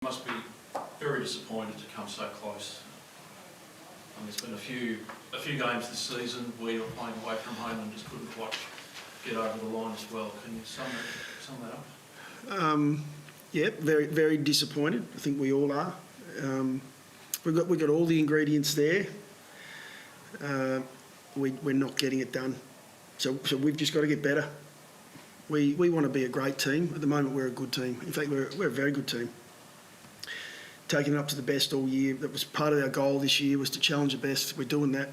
Must be very disappointed to come so close. There's been a few games this season where you're playing away from home and just couldn't quite get over the line as well. Can you sum that up? Yeah, very, very disappointed. I think we all are. We've got all the ingredients there. We're not getting it done. So we've just got to get better. We want to be a great team. At the moment, we're a good team. In fact, we're a very good team. Taking it up to the best all year. That was part of our goal this year, was to challenge the best. We're doing that.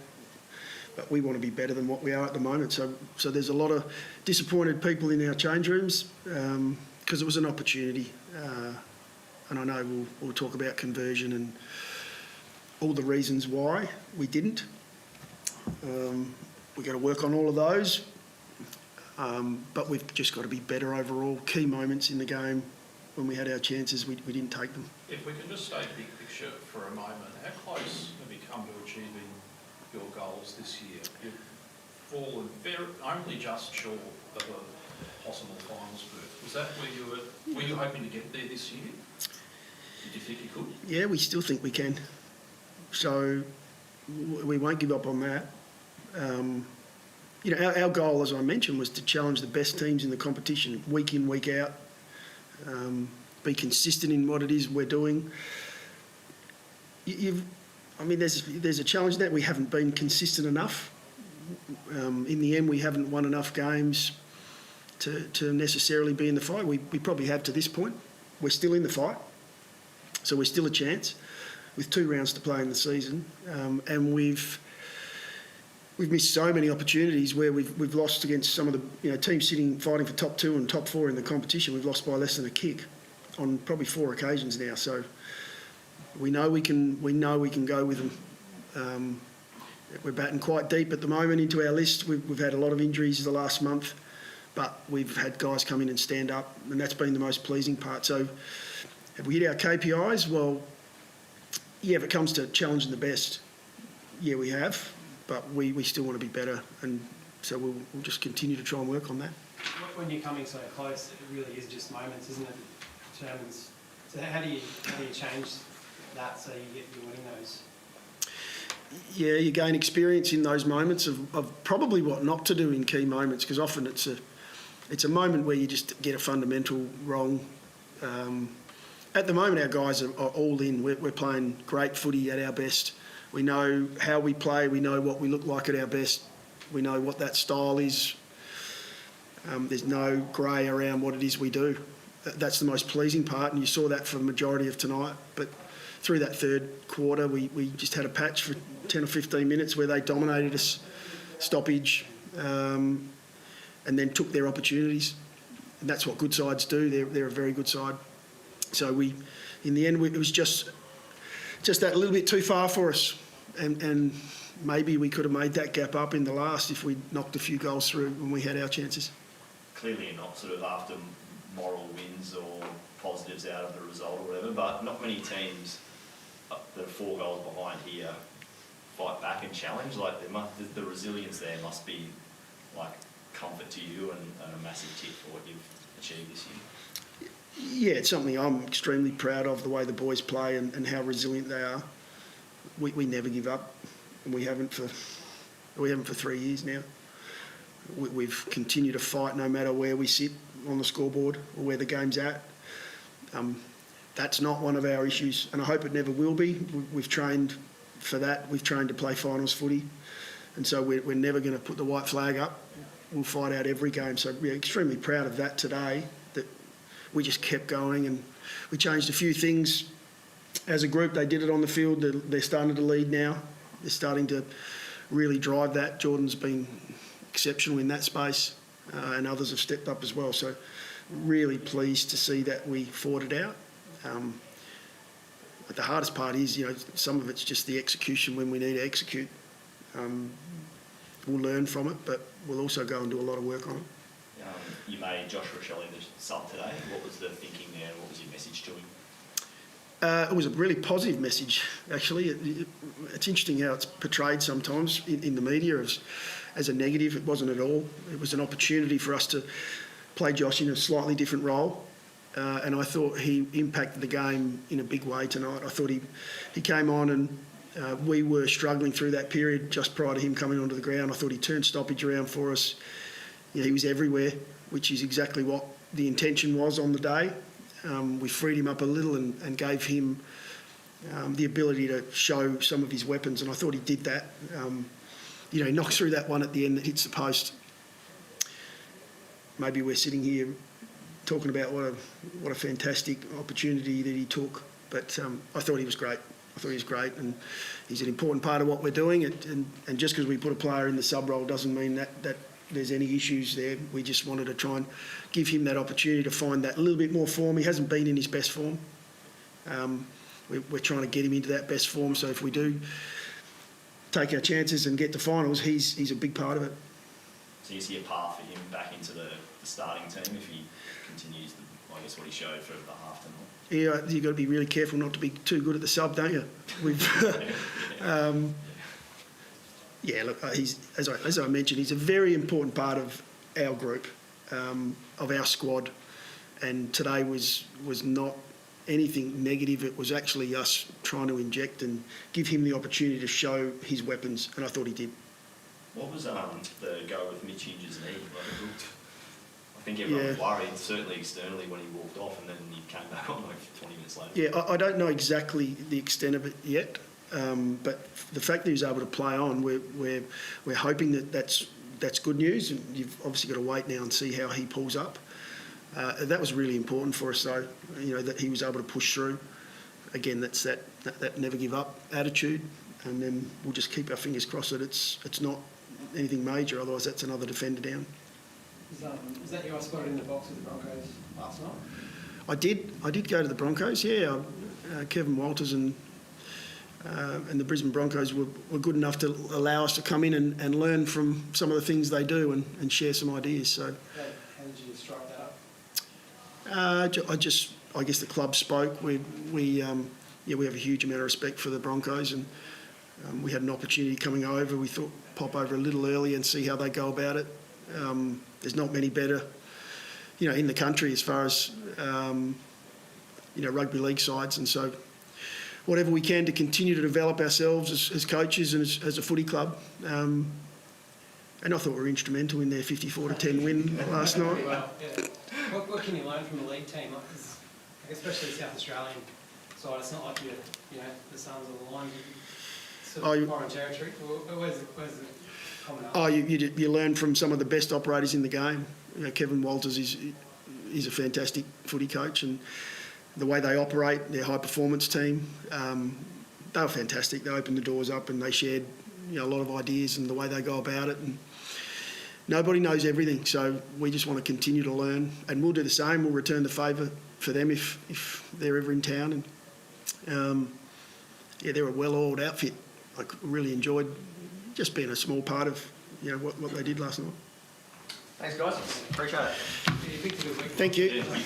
But we want to be better than what we are at the moment. So there's a lot of disappointed people in our change rooms because it was an opportunity. And I know we'll talk about conversion and all the reasons why we didn't. We've got to work on all of those. But we've just got to be better overall. Key moments in the game, when we had our chances, we didn't take them. If we can just stay big picture for a moment, how close have you come to achieving your goals this year? You've fallen only just short of a possible finals berth. Was that were you hoping to get there this year? Did you think you could? Yeah, we still think we can. So we won't give up on that. Our goal, as I mentioned, was to challenge the best teams in the competition week in, week out. Be consistent in what it is we're doing. There's a challenge that we haven't been consistent enough. In the end, we haven't won enough games to necessarily be in the fight. We probably have to this point. We're still in the fight, so we're still a chance with 2 rounds to play in the season, and we've missed so many opportunities where we've lost against some of the teams fighting for top 2 and top 4 in the competition. We've lost by less than a kick on probably 4 occasions now. So we know we can go with them. We're batting quite deep at the moment into our list. We've had a lot of injuries the last month, but we've had guys come in and stand up, and that's been the most pleasing part. So have we hit our KPIs? Well, yeah, if it comes to challenging the best, yeah, we have. But we still want to be better, and so we'll just continue to try and work on that. When you're coming so close, it really is just moments, isn't it? Determines. So how do you change that so you're winning those? Yeah, you gain experience in those moments of probably what not to do in key moments, because often it's a moment where you just get a fundamental wrong. At the moment, our guys are all in. We're playing great footy at our best. We know how we play, we know what we look like at our best, we know what that style is. There's no grey around what it is we do. That's the most pleasing part, and you saw that for the majority of tonight. But through that third quarter, we just had a patch for 10 or 15 minutes where they dominated us, stoppage, and then took their opportunities. And that's what good sides do. They're a very good side. So in the end, it was just that little bit too far for us, and maybe we could have made that gap up in the last if we'd knocked a few goals through when we had our chances. Clearly you're not sort of after moral wins or positives out of the result or whatever, but not many teams that are 4 goals behind here fight back and challenge. Like the resilience there must be like comfort to you and a massive tick for what you've achieved this year. Yeah, it's something I'm extremely proud of, the way the boys play and how resilient they are. We never give up, and we haven't for 3 years now. We've continued to fight no matter where we sit on the scoreboard or where the game's at. That's not one of our issues, and I hope it never will be. We've trained for that. We've trained to play finals footy, and so we're never going to put the white flag up. We'll fight out every game. So we're extremely proud of that today. We just kept going, and we changed a few things as a group. They did it on the field. They're starting to lead now. They're starting to really drive that. Jordan's been exceptional in that space, and others have stepped up as well. So really pleased to see that we fought it out. But the hardest part is, some of it's just the execution when we need to execute. We'll learn from it, but we'll also go and do a lot of work on it. You made Josh Rochelle the sub today. What was the thinking there, and what was your message to him? It was a really positive message, actually. It's interesting how it's portrayed sometimes in the media as a negative. It wasn't at all. It was an opportunity for us to play Josh in a slightly different role. and I thought he impacted the game in a big way tonight. I thought he came on and we were struggling through that period just prior to him coming onto the ground. I thought he turned stoppage around for us. You know, he was everywhere, which is exactly what the intention was on the day. We freed him up a little and gave him the ability to show some of his weapons, and I thought he did that. You know, he knocks through that one at the end that hits the post. Maybe we're sitting here talking about what a fantastic opportunity that he took, but I thought he was great. I thought he was great, and he's an important part of what we're doing. And just because we put a player in the sub role doesn't mean that there's any issues there. We just wanted to try and give him that opportunity to find that little bit more form. He hasn't been in his best form. We're trying to get him into that best form, so if we do take our chances and get to finals, he's a big part of it. So you see a path for him back into the starting team if he continues, I guess, what he showed for the half tonight? Yeah, you've got to be really careful not to be too good at the sub, don't you? Yeah, look, he's, as I mentioned, he's a very important part of our group, of our squad, and today was not anything negative. It was actually us trying to inject and give him the opportunity to show his weapons, and I thought he did. What was the go with Mitch Hinge's knee? Like, it looked, I think everyone was worried, certainly externally, when he walked off, and then he came back on like 20 minutes later. Yeah, I don't know exactly the extent of it yet, but the fact that he was able to play on, we're hoping that's good news, and you've obviously got to wait now and see how he pulls up. That was really important for us, though. You know, that he was able to push through. Again, that's that never give up attitude, and then we'll just keep our fingers crossed that it's not anything major. Otherwise, that's another defender down. Is that you I spotted in the box with the Broncos last night? I did go to the Broncos. Yeah, Kevin Walters and the Brisbane Broncos were good enough to allow us to come in and learn from some of the things they do and share some ideas. So. How did you strike that up? I guess the club spoke. We have a huge amount of respect for the Broncos, and we had an opportunity coming over. We thought pop over a little early and see how they go about it. There's not many better, you know, in the country as far as rugby league sides, and so whatever we can to continue to develop ourselves as coaches and as a footy club. And I thought we were instrumental in their 54-10 win last night. Well, yeah. What can you learn from a league team? Like, especially the South Australian side, it's not like the Suns or the Lions, sort of foreign territory. Where's the commonality? You learn from some of the best operators in the game. You know, Kevin Walters is a fantastic footy coach, and the way they operate, their high performance team, they were fantastic. They opened the doors up and they shared a lot of ideas and the way they go about it. And nobody knows everything, so we just want to continue to learn, and we'll do the same. We'll return the favour for them if they're ever in town. And they're a well-oiled outfit. I really enjoyed just being a small part of what they did last night. Thanks, guys. Appreciate it. Yeah, you picked a good week. Thank you. Yeah.